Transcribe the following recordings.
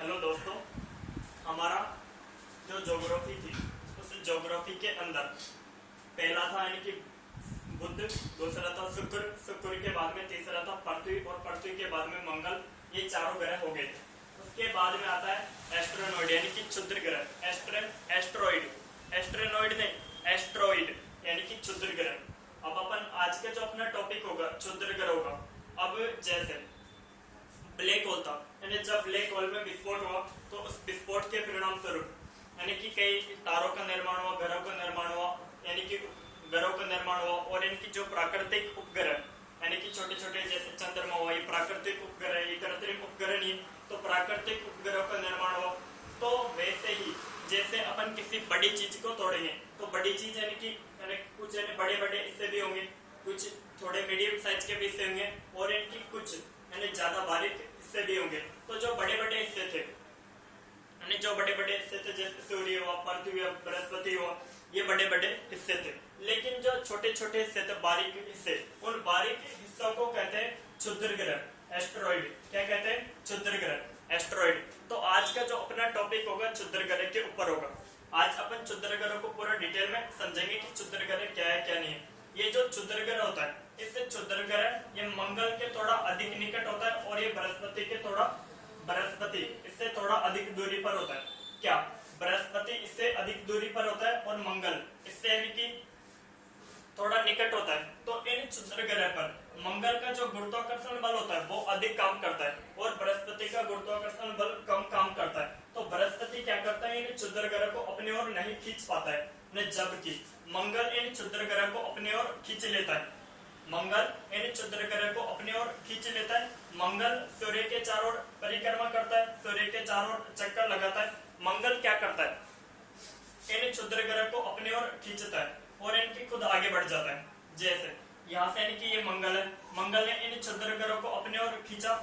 Hello दोस्तों, हमारा जो ज्योग्राफी थी उस ज्योग्राफी के अंदर पहला था यानी कि बुध, दूसरा था शुक्र, शुक्र के बाद में तीसरा था पृथ्वी और पृथ्वी के बाद में मंगल। ये चारों ग्रह हो गए थे। उसके बाद में आता है एस्ट्रोनॉइड यानी कि क्षुद्र ग्रह। एस्ट्रॉइड, एस्ट्रोनॉइड नहीं, एस्ट्रॉइड यानी कि क्षुद्र ग्रह। अब अपन आज का जो अपना टॉपिक होगा क्षुद्र ग्रहों का। अब जैसे ब्लैक होल था, यानी जब ब्लैक होल में विस्फोट हुआ तो उस विस्फोट के परिणाम स्वरूप यानी कि कई तारों का निर्माण हुआ, ग्रहों का निर्माण हुआ, यानी कि ग्रहों का निर्माण हुआ। और इनकी जो प्राकृतिक उपग्रह यानी कि छोटे छोटे जैसे चंद्रमा हुआ, ये प्राकृतिक उपग्रह, ये कृत्रिम उपग्रह नहीं, तो प्राकृतिक उपग्रहों का निर्माण हुआ। तो वैसे ही जैसे अपन किसी बड़ी चीज को तोड़ेंगे तो बड़ी चीज यानी कि कुछ यानी बड़े बड़े हिस्से भी होंगे, कुछ थोड़े मीडियम साइज के भी हिस्से होंगे और इनकी कुछ यानी ज्यादा बारीक हिस्से भी होंगे। तो जो बड़े बड़े हिस्से थे यानी जो बड़े बड़े हिस्से थे जैसे सूर्य हुआ, पृथ्वी हुआ, बृहस्पति हुआ, ये बड़े बड़े हिस्से थे। लेकिन जो छोटे छोटे हिस्से थे, बारीक हिस्से, उन बारीक हिस्सों को कहते हैं क्षुद्र ग्रह, एस्ट्रॉइड। क्या कहते हैं? क्षुद्र ग्रह, एस्ट्रॉइड। तो आज का जो अपना टॉपिक होगा क्षुद्र ग्रह के ऊपर होगा। आज अपन क्षुद्र ग्रह को पूरा डिटेल में समझेंगे कि क्षुद्र ग्रह क्या है क्या नहीं है। ये जो क्षुद्र ग्रह होता है, इससे क्षुद्र ग्रह ये मंगल के थोड़ा अधिक निकट होता है और ये बृहस्पति इससे थोड़ा अधिक दूरी पर होता है। क्या? बृहस्पति इससे अधिक दूरी पर होता है और मंगल इससे यानी कि थोड़ा निकट होता है। तो इन क्षुद्र ग्रह पर मंगल का जो गुरुत्वाकर्षण बल होता है वो अधिक काम करता है और बृहस्पति का गुरुत्वाकर्षण बल कम काम करता है। तो बृहस्पति क्या करता है, इन क्षुद्र ग्रह को अपनी ओर नहीं खींच पाता है, जबकि मंगल इन क्षुद्र ग्रह को अपनी ओर खींच लेता है। मंगल इन क्षुद्र ग्रह को अपनी ओर खींच लेता है। मंगल सूर्य के चारों ओर परिक्रमा करता है, सूर्य के चारों ओर चक्कर लगाता है। मंगल क्या करता है, इन क्षुद्र ग्रह को अपनी ओर खींचता है और इनकी खुद आगे बढ़ जाता है। जैसे यहाँ से यानी कि ये मंगल है, मंगल ने इन क्षुद्र ग्रहों को अपनी ओर खींचा,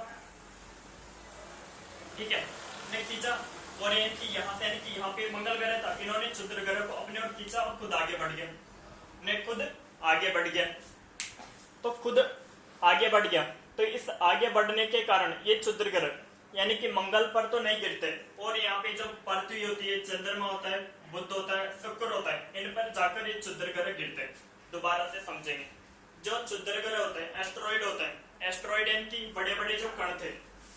ठीक है, ने खींचा और इनकी यहाँ से यानी कि यहाँ पे मंगल ग्रह था, इन्होंने क्षुद्र ग्रह को अपनी ओर खींचा और खुद आगे बढ़ गया, ने खुद आगे बढ़ गया। तो खुद आगे बढ़ गया, तो इस आगे बढ़ने के कारण ये क्षुद्र ग्रह यानी कि मंगल पर तो नहीं गिरते और यहाँ पे जो पृथ्वी होती है, चंद्रमा होता है, बुध होता है, शुक्र होता है, इन पर जाकर ये क्षुद्र ग्रह गिरते हैं। दोबारा से समझेंगे। जो क्षुद्र ग्रह होते हैं, एस्ट्रॉइड होते हैं, एस्ट्रॉइड यानी बड़े बड़े जो कण थे,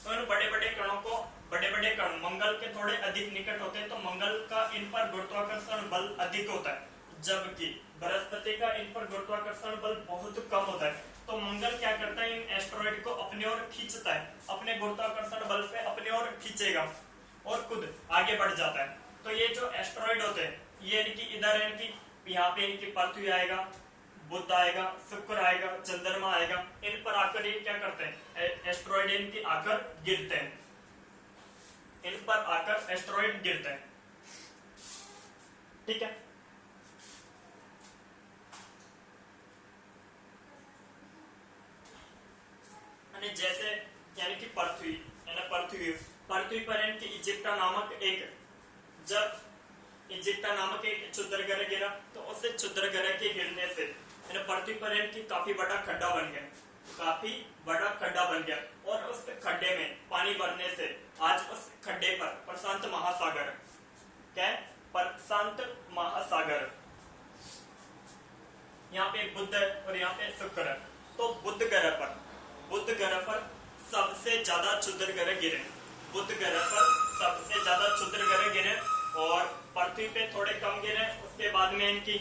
तो इन बड़े बड़े कणों को, बड़े बड़े कण मंगल के थोड़े अधिक निकट होते हैं, तो मंगल का इन पर गुरुत्वाकर्षण बल अधिक होता है, जबकि बृहस्पति का इन पर गुरुत्वाकर्षण बल बहुत कम होता है। तो मंगल क्या करता है, इन एस्ट्रॉइड को अपनी ओर खींचता है, अपने गुरुत्वाकर्षण बल से अपनी ओर खींचेगा और खुद आगे बढ़ जाता है। तो ये जो एस्ट्रॉइड होते हैं, ये यानी कि इधर यानी कि यहाँ पे इनकी पृथ्वी आएगा, बुध आएगा, शुक्र आएगा, चंद्रमा आएगा, इन पर आकर ये क्या करते हैं, एस्ट्रॉइड इनकी आकर गिरते हैं, इन पर आकर एस्ट्रॉइड गिरते हैं, ठीक है। जैसे यानी कि पृथ्वी पृथ्वी पर इनकी इजिप्टा नामक एक क्षुद्र ग्रह गिरा, तो उससे क्षुद्र ग्रह के गिरने से पृथ्वी पर इनकी काफी बड़ा खड्डा बन गया और उस खड्डे में पानी भरने से आज उस खड्डे पर प्रशांत महासागर, क्या है, प्रशांत महासागर, यहाँ पे बुध और यहाँ पे शुक्र है। तो बुध ग्रह पर सबसे ज्यादा क्षुद्र ग्रह गिरे, बुध ग्रह पर सबसे ज्यादा क्षुद्र ग्रह गिरे और पृथ्वी पे थोड़े कम गिरे। उसके बाद में इनकी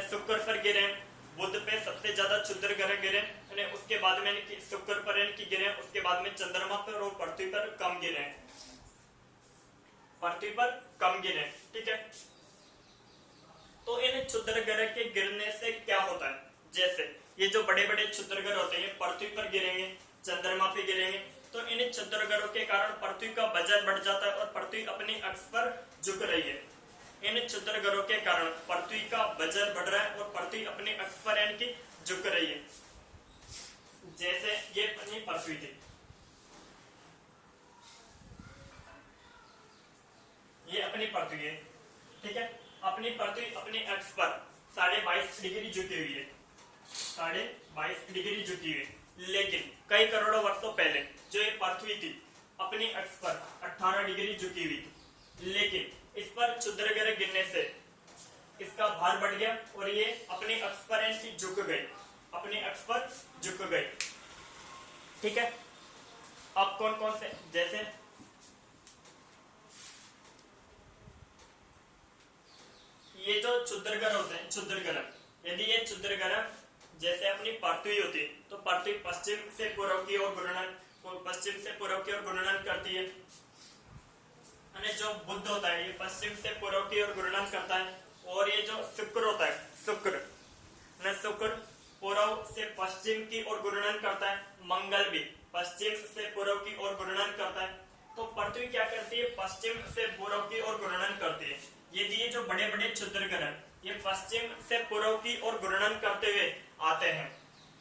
शुक्र पर गिरे, बुध पे सबसे ज्यादा क्षुद्र ग्रह गिरे, उसके बाद में इनकी शुक्र पर इनकी गिरे, उसके बाद में चंद्रमा पर और पृथ्वी पर कम गिरे, ठीक है। तो इन क्षुद्र ग्रह के गिरने से क्या होता है, जैसे ये जो बड़े बड़े क्षुद्र ग्रह होते हैं ये पृथ्वी पर गिरेंगे, चंद्रमा पे गिरेंगे, तो इन क्षुद्र ग्रहों के कारण पृथ्वी का वजन बढ़ जाता है और पृथ्वी अपनी अक्ष पर झुक रही है। इन क्षुद्र ग्रहों के कारण पृथ्वी का वजन बढ़ रहा है और पृथ्वी अपनी अक्ष पर इनकी झुक रही है। जैसे ये अपनी पृथ्वी थी, ये अपनी पृथ्वी है, ठीक है। अपनी पृथ्वी अपनी अक्ष पर 22.5 डिग्री झुकी हुई है, 22.5 डिग्री झुकी हुई है। लेकिन कई करोड़ों वर्षों पहले जो ये पृथ्वी थी अपनी अक्ष पर 18 डिग्री झुकी हुई थी, लेकिन इस पर क्षुद्र ग्रह गिरने से इसका भार बढ़ गया और ये अपनी अक्ष पर ऐसी झुक गई, अपनी अक्ष पर झुक गई। ठीक है, अब कौन कौन से, जैसे ये जो क्षुद्र ग्रह होते हैं, क्षुद्र ग्रह, यदि ये क्षुद्र ग्रह जैसे अपनी पृथ्वी होती है तो पृथ्वी पश्चिम से पूर्व की ओर घूर्णन, पश्चिम से पूर्व की ओर घूर्णन करती है, जो बुध होता है ये पश्चिम से पूर्व की ओर घूर्णन करता है, और ये जो शुक्र होता है, शुक्र पूर्व से पश्चिम की ओर घूर्णन करता है, मंगल भी पश्चिम से पूर्व की ओर घूर्णन करता है। तो पृथ्वी क्या करती है, पश्चिम से पूर्व की ओर घूर्णन करती है। यदि ये जो बड़े बड़े क्षुद्र ग्रह ये पश्चिम से पूर्व की ओर घूर्णन करते हुए आते हैं,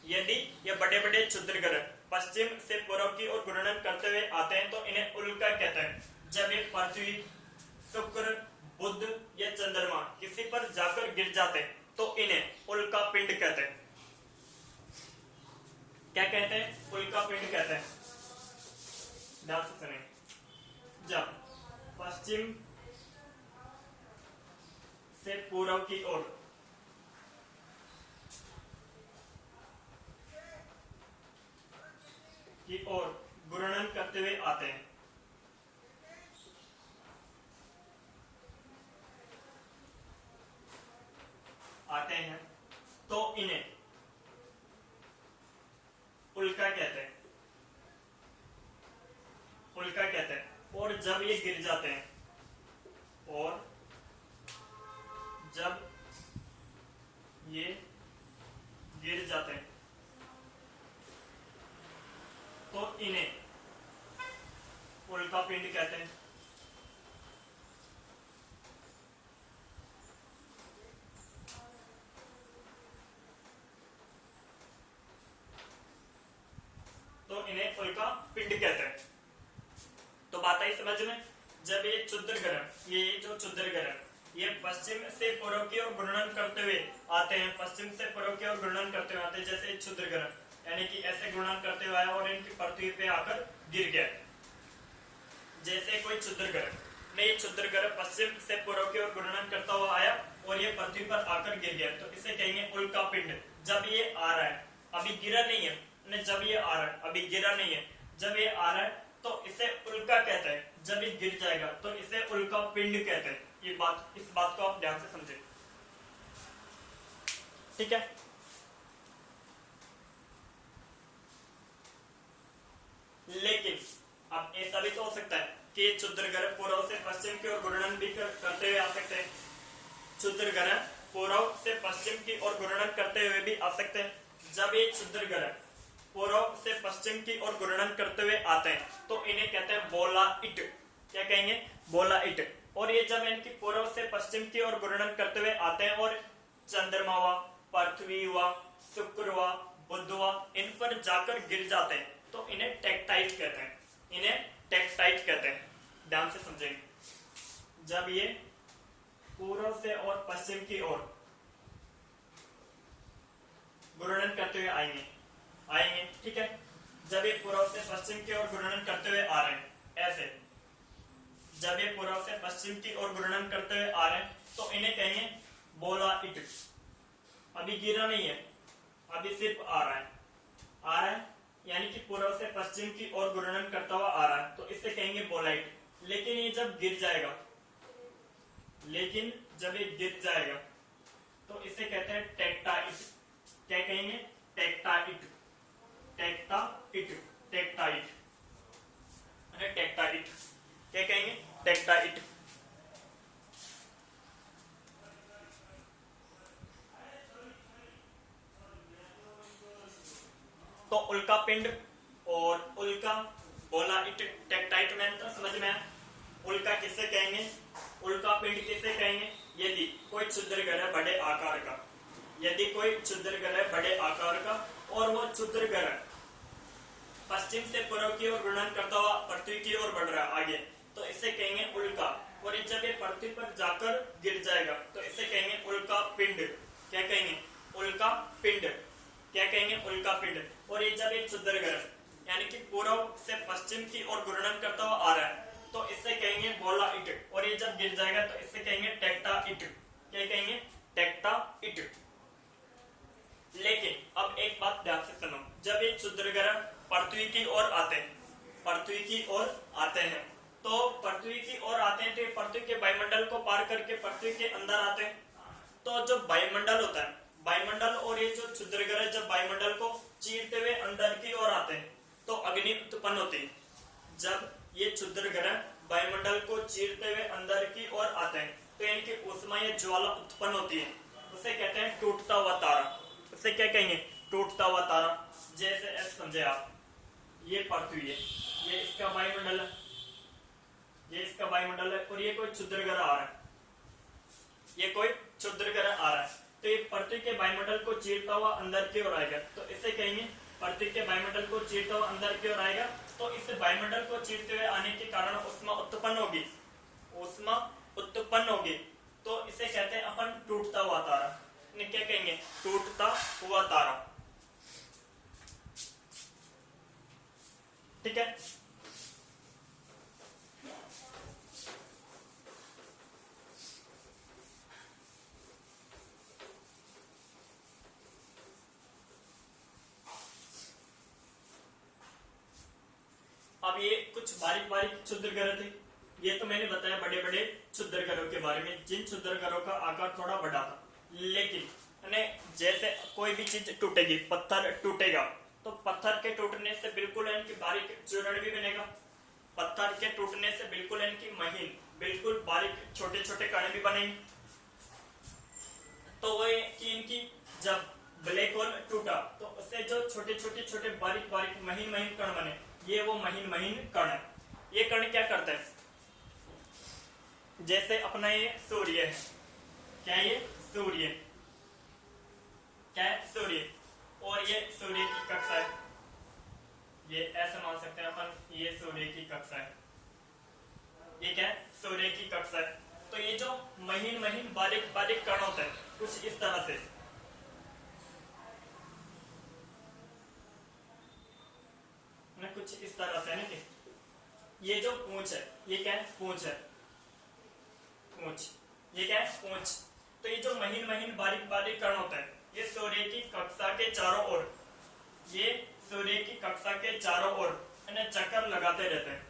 यदि ये बड़े बड़े क्षुद्र ग्रह पश्चिम से पूर्व की ओर घूर्णन करते हुए आते हैं तो इन्हें उल्का कहते हैं। जब ये पृथ्वी, शुक्र, बुध या चंद्रमा किसी पर जाकर गिर जाते हैं तो इन्हें उल्का पिंड कहते हैं। क्या कहते हैं, उल्का पिंड कहते हैं। ध्यान से सुनिए, जब पश्चिम से पूर्व की ओर घूर्णन करते हुए आते हैं, तो इन्हें उल्का कहते हैं, उल्का कहते हैं। और जब ये गिर जाते हैं, और जब ये गिर जाते हैं तो इन्हें उल्का पिंड कहते हैं। तो इन्हें उल्का पिंड कहते हैं। तो बात आई समझ में, जब ये क्षुद्र ग्रह, ये जो क्षुद्र ग्रह ये पश्चिम से पूर्व की ओर घूर्णन करते हुए आते हैं, पश्चिम से पूर्व की ओर घूर्णन करते हुए आते हैं, जैसे क्षुद्र ग्रह यानी कि ऐसे घूर्णन करते हुए आया और इनकी पृथ्वी पे आकर गिर गया। जैसे कोई क्षुद्र ग्रह नहीं, क्षुद्र ग्रह पश्चिम से पूर्व की ओर घूर्णन करता हुआ आया और ये पृथ्वी पर आकर गिर गया, तो इसे कहेंगे उल्का पिंड। जब ये आ रहा है, अभी गिरा नहीं है, जब ये आ रहा है, अभी गिरा नहीं है, जब ये आ रहा है तो इसे उल्का कहते हैं। जब ये गिर जाएगा तो इसे उल्का पिंड कहते हैं। ये बात, इस बात को आप ध्यान से समझें, ठीक है। लेकिन अब ऐसा भी तो हो सकता है कि क्षुद्र ग्रह पूर्व से पश्चिम की ओर घूर्णन भी करते हुए आ सकते हैं। क्षुद्र ग्रह पूर्व से पश्चिम की ओर घूर्णन करते हुए भी आ सकते हैं। जब ये क्षुद्र ग्रह पूर्व से पश्चिम की ओर घूर्णन करते हुए आते हैं तो इन्हें कहते हैं बोलाइट। क्या कहेंगे, बोलाइट। और ये जब इनकी पूर्व से पश्चिम की ओर घूर्णन करते हुए आते हैं और चंद्रमा हुआ, पृथ्वी हुआ, शुक्र हुआ, बुध हुआ, इन पर जाकर गिर जाते हैं तो इन्हें टेक्टाइट कहते हैं। इन्हें टेक्टाइट कहते हैं। ध्यान से समझेंगे, जब ये पूर्व से और पश्चिम की ओर घूर्णन करते हुए आएंगे, ठीक है। जब ये पूर्व से पश्चिम की ओर घूर्णन करते हुए आ रहे हैं, ऐसे जब ये पूर्व से पश्चिम की ओर घूर्णन करते हुए आ रहे हैं तो इन्हें कहेंगे बोलाइट। अभी गिरा नहीं है, अभी सिर्फ आ रहा है, यानी कि पूर्व से पश्चिम की ओर घूर्णन करता हुआ आ रहा है, तो इसे कहेंगे बोलाइट। लेकिन ये जब गिर जाएगा, तो इसे कहते हैं टेक्टाइट। क्या कहेंगे, टेक्टाइट। क्या कहेंगे, टेक्टाइट। तो उल्का पिंड और उल्का, बोलाइट, टेक्टाइट में तो समझ में आया। उल्का किसे कहेंगे, उल्का पिंड किसे कहेंगे, यदि कोई क्षुद्र ग्रह बड़े आकार का, यदि कोई क्षुद्र ग्रह बड़े आकार का और वो क्षुद्र ग्रह पश्चिम से पूर्व की ओर घूर्णन करता हुआ पृथ्वी की ओर बढ़ रहा है आगे, तो इसे कहेंगे उल्का। और जब ये पृथ्वी पर जाकर गिर जाएगा तो इसे कहेंगे उल्का पिंड। क्या कहेंगे, उल्का पिंड। क्या कहेंगे, उल्का पिंड। और ये जब एक क्षुद्र ग्रह यानी कि पूर्व से पश्चिम की ओर घूर्णन करता हुआ आ रहा है, तो इससे कहेंगे बोलाइट। और ये जब गिर जाएगा तो इससे कहेंगे टेक्टाइट। क्या कहेंगे? टेक्टाइट। लेकिन अब एक बात ध्यान से सुनो, जब ये क्षुद्र ग्रह पृथ्वी की ओर आते हैं, पृथ्वी की ओर आते हैं, तो पृथ्वी की ओर आते हैं तो ये पृथ्वी के वायुमंडल को पार करके पृथ्वी के अंदर आते हैं। तो जो वायुमंडल होता है, वायुमंडल और ये जो क्षुद्र ग्रह जब वायुमंडल को चीरते हुए अंदर की ओर आते हैं तो अग्नि उत्पन्न होती है। जब ये क्षुद्र ग्रह वायुमंडल को चीरते हुए अंदर की ओर आते हैं तो इनकी ऊष्मा या ज्वाला उत्पन्न होती है, उसे कहते हैं टूटता हुआ तारा। उसे क्या कहेंगे? टूटता हुआ तारा। जैसे ऐसे समझे आप, ये पृथ्वी है, ये इसका वायुमंडल है, ये इसका वायुमंडल है, और ये कोई क्षुद्र ग्रह आ रहा है, ये कोई क्षुद्र ग्रह आ रहा है, तो ये पृथ्वी के वायुमंडल को चीरता हुआ अंदर की ओर आएगा, तो इसे कहेंगे पृथ्वी के वायुमंडल को चीरता हुआ अंदर की ओर आएगा। तो इस वायुमंडल को चीरते हुए आने के कारण ऊष्मा उत्पन्न होगी, ऊष्मा उत्पन्न होगी, तो इसे कहते हैं अपन टूटता हुआ तारा। क्या कहेंगे? टूटता हुआ तारा। ठीक है। अब ये कुछ बारीक बारीक क्षुद्र ग्रह थे, ये तो मैंने बताया बड़े बड़े क्षुद्र ग्रहों के बारे में, जिन क्षुद्र ग्रहों का आकार थोड़ा बड़ा था। लेकिन जैसे कोई भी चीज टूटेगी, पत्थर टूटेगा, तो पत्थर के टूटने से बिल्कुल इनकी बारीक चूर्ण भी बनेगा, पत्थर के टूटने से बिल्कुल इनकी महीन, बिल्कुल बारीक छोटे छोटे कण भी बनेंगे। तो वो कि इनकी जब ब्लैक होल टूटा तो उससे जो छोटे छोटे छोटे बारीक बारीक महीन महीन कण बने, ये वो महीन महीन कण है। ये कण क्या करते हैं? जैसे अपना ये सूर्य है, क्या ये सूर्य, क्या है? सूर्य। और ये सूर्य की कक्षा है, ये ऐसे मान सकते हैं अपन, ये सूर्य की कक्षा है, ये क्या है? सूर्य की कक्षा है। तो ये जो महीन महीन बारीक बारीक कण होते हैं कुछ इस तरह से, कुछ इस तरह से नहीं, ये जो पूंछ है, ये क्या है? पूंछ है, पूंछ, ये क्या है? पूंछ। तो ये जो महीन महीन बारीक बारीक कण होते हैं, ये सूर्य की कक्षा के चारों ओर, ये सूर्य की कक्षा के चारों ओर चक्कर लगाते रहते हैं।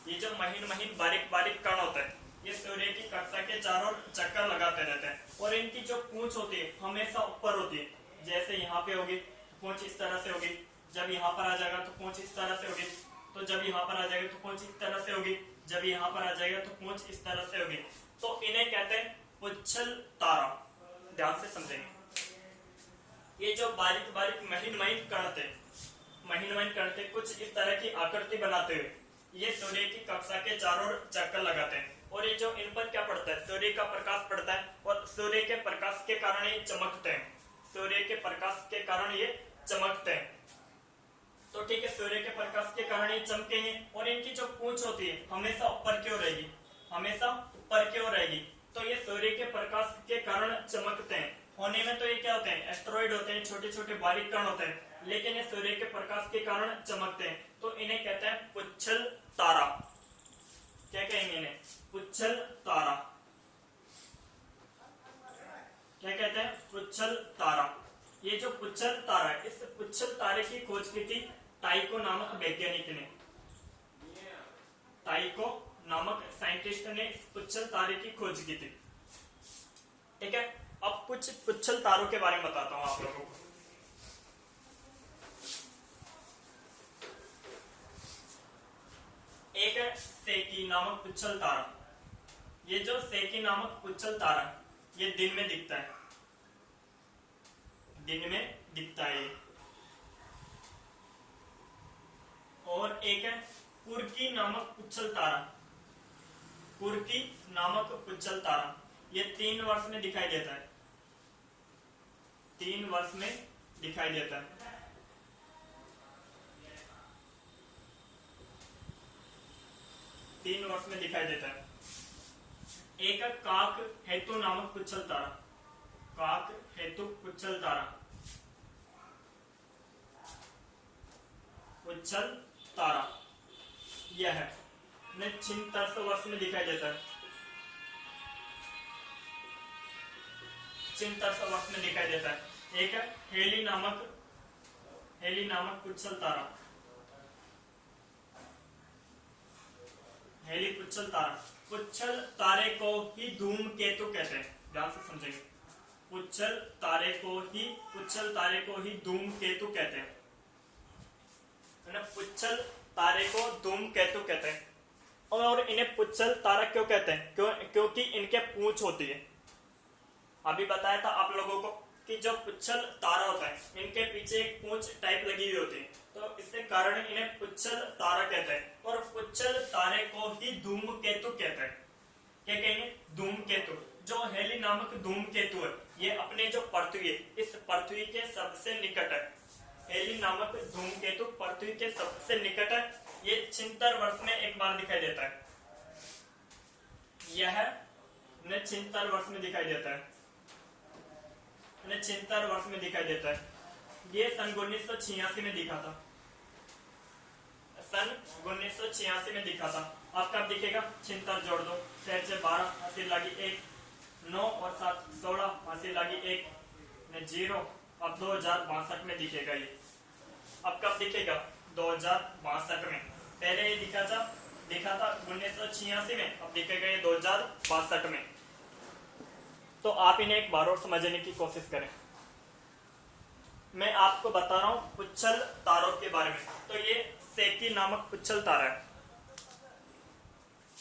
ये जो महीन महीन बारीक बारीक कण होते हैं, ये सूर्य की कक्षा के चारों ओर चक्कर लगाते रहते हैं, और इनकी जो पूंछ होती है हमेशा ऊपर होती है। जैसे यहाँ पे होगी पूंछ इस तरह से होगी, जब यहाँ पर आ जाएगा तो पूंछ इस तरह से होगी, तो जब यहाँ पर आ जाएगा तो पूंछ इस तरह से होगी, जब यहाँ पर आ जाएगा तो पूंछ इस तरह से होगी। तो इन्हें कहते हैं पुच्छल तारा। ध्यान से समझेंगे। ये जो बारीक बारीक महीन महीन कण थे, महीन महीन कण थे, कुछ इस तरह की आकृति बनाते हुए ये सूर्य की कक्षा के चारों ओर चक्कर लगाते हैं, और ये जो इन पर क्या पड़ता है? सूर्य का प्रकाश पड़ता है, और सूर्य के प्रकाश के कारण ये चमकते हैं, सूर्य के प्रकाश के कारण ये चमकते हैं। तो ठीक है, सूर्य के प्रकाश के कारण ये चमकेंगे, और इनकी जो पूंछ होती है हमेशा ऊपर की ओर रहेगी, हमेशा ऊपर की ओर रहेगी। तो ये सूर्य के प्रकाश के कारण चमकते हैं। होने में तो ये क्या होते हैं? एस्टेरॉइड होते हैं, छोटे छोटे बारीक कण होते हैं, लेकिन ये सूर्य के प्रकाश के कारण चमकते हैं, तो इन्हें कहते हैं पुच्छल तारा। क्या कहेंगे इन्हें? पुच्छल तारा। क्या कहते हैं? पुच्छल तारा। ये जो पुच्छल तारा है, इस पुच्छल तारे की खोज की थी टाइको नामक वैज्ञानिक ने, टाइको नामक साइंटिस्ट ने इस पुच्छल तारे की खोज की थी। ठीक है, अब कुछ पुच्छल तारों के बारे में बताता हूं आप लोगों को। एक है सेकी नामक पुच्छल तारा। ये जो सेकी नामक पुच्छल तारा, ये दिन में दिखता है, दिन में दिखता है ये। और एक है कुर्की नामक पुच्छल तारा। कुर्की नामक पुच्छल तारा, ये 3 वर्ष में दिखाई देता है, 3 वर्ष में दिखाई देता है। तीन वर्ष में दिखाई देता है। एक है काक हेतु नामक पुच्छल तारा। काक हेतु पुच्छल तारा, उच्छल तारा यह 69 वर्ष में दिखाई देता है, 69 वर्ष में दिखाई देता है। एक है हेली नामक उच्छल तारा, हेली उच्छल तारा। उच्छल तारे को ही धूमकेतु कहते हैं, ध्यान से समझेंगे। उच्छल तारे को ही धूमकेतु कहते हैं, पुच्छल तारे को धूमकेतु कहते हैं। और इन्हें पुच्छल तारा क्यों कहते हैं? क्योंकि इनके पूंछ होती है। अभी बताया था आप लोगों को कि जो पुच्छल तारा होता है इनके पीछे एक पूंछ टाइप लगी हुई होती है, तो इसके कारण इन्हें पुच्छल तारा कहते हैं। और पुच्छल तारे को ही धूमकेतु कहते हैं। क्या कहेंगे? धूमकेतु। जो हेली नामक धूमकेतु है ये अपने जो पृथ्वी है इस पृथ्वी के सबसे निकट है। हेली नामक धूमकेतु पृथ्वी के सबसे निकट है। ये 76 वर्ष में एक बार दिखाई देता है। यह 76 वर्ष में दिखाई देता है, 76 वर्ष में दिखाई देता है। ये सन 1986 में दिखा था, सन 1986 में दिखा था। अब कब दिखेगा? 76 जोड़ दो, 6 से 12, 80 लागी 1, 9 और 7 16, 80 लागी 1, 0। अब 2062 में दिखेगा ये। अब कब दिखेगा? 2062 में। पहले ये दिखा था 1986 में, अब दिखेगा ये 2062 में। तो आप इन्हें एक बार और समझने की कोशिश करें। मैं आपको बता रहा हूं पुच्छल तारों के बारे में। तो ये सेकी नामक पुच्छल तारा है,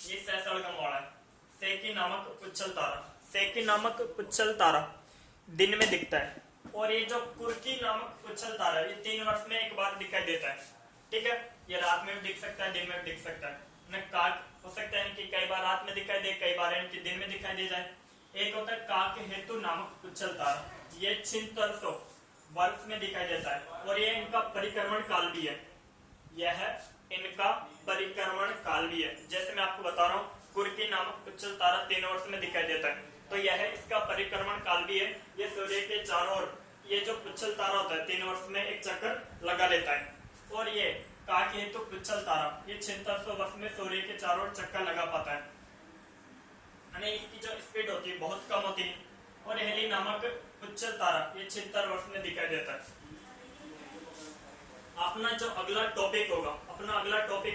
ये सैसलगम वाला है। सेकी नामक पुच्छल तारा, सेकी नामक पुच्छल तारा दिन में दिखता है। और ये जो कुर्की नामक पुच्छल तारा है ये 3 वर्ष में एक बार दिखाई देता है। ठीक है, ये रात में भी दिख सकता है, दिन में भी दिख सकता है। काक हो सकता है कि कई बार रात में दिखाई दे, कई बार इनकी दिन में दिखाई दे जाए। एक होता है काक हेतु नामक पुच्छल तारा, ये 76 वर्ष में दिखाई देता है। और ये इनका परिक्रमण काल भी है, यह इनका परिक्रमण काल भी है। जैसे मैं आपको बता रहा हूँ कुर्की नामक पुच्छल तारा 3 वर्ष में दिखाई देता है, तो यह इसका परिक्रमण काल भी है। ये सूर्य के चारों ओर ये जो पुच्छल तारा होता है 3 वर्ष में एक चक्कर लगा लेता है। और ये काक हेतु पुच्छल तारा ये 76 वर्ष में सूर्य के चारों ओर चक्कर लगा पाता है। इसकी जो स्पीड होती है बहुत कम होती है। और हेली नामक पुच्छल तारा ये 76 वर्ष में दिखाई देता है। अपना जो अगला टॉपिक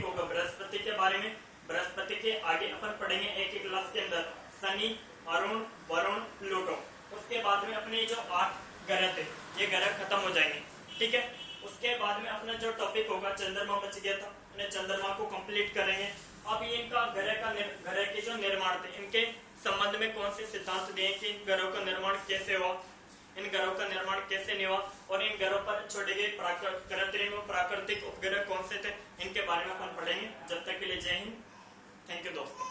होगा बृहस्पति के बारे में। बृहस्पति के आगे अपन पढ़ेंगे एक क्लास के अंदर शनि, अरुण, वरुण, प्लूटो। उसके बाद में अपने जो 8 ग्रह थे ये ग्रह खत्म हो जाएंगे। ठीक है, उसके बाद में अपना जो टॉपिक होगा चंद्रमा बच गया था, चंद्रमा को कंप्लीट करेंगे। अब ये इनका ग्रह के जो निर्माण थे इनके संबंध में कौन से सिद्धांत दिए कि इन ग्रहों का निर्माण कैसे हुआ, इन ग्रहों का निर्माण कैसे नहीं हुआ, और इन ग्रहों पर छोड़े गए कृत्रिम और प्राकृतिक उपग्रह कौन से थे, इनके बारे में अपन पढ़ेंगे। जब तक के लिए जय हिंद, थैंक यू दोस्तों।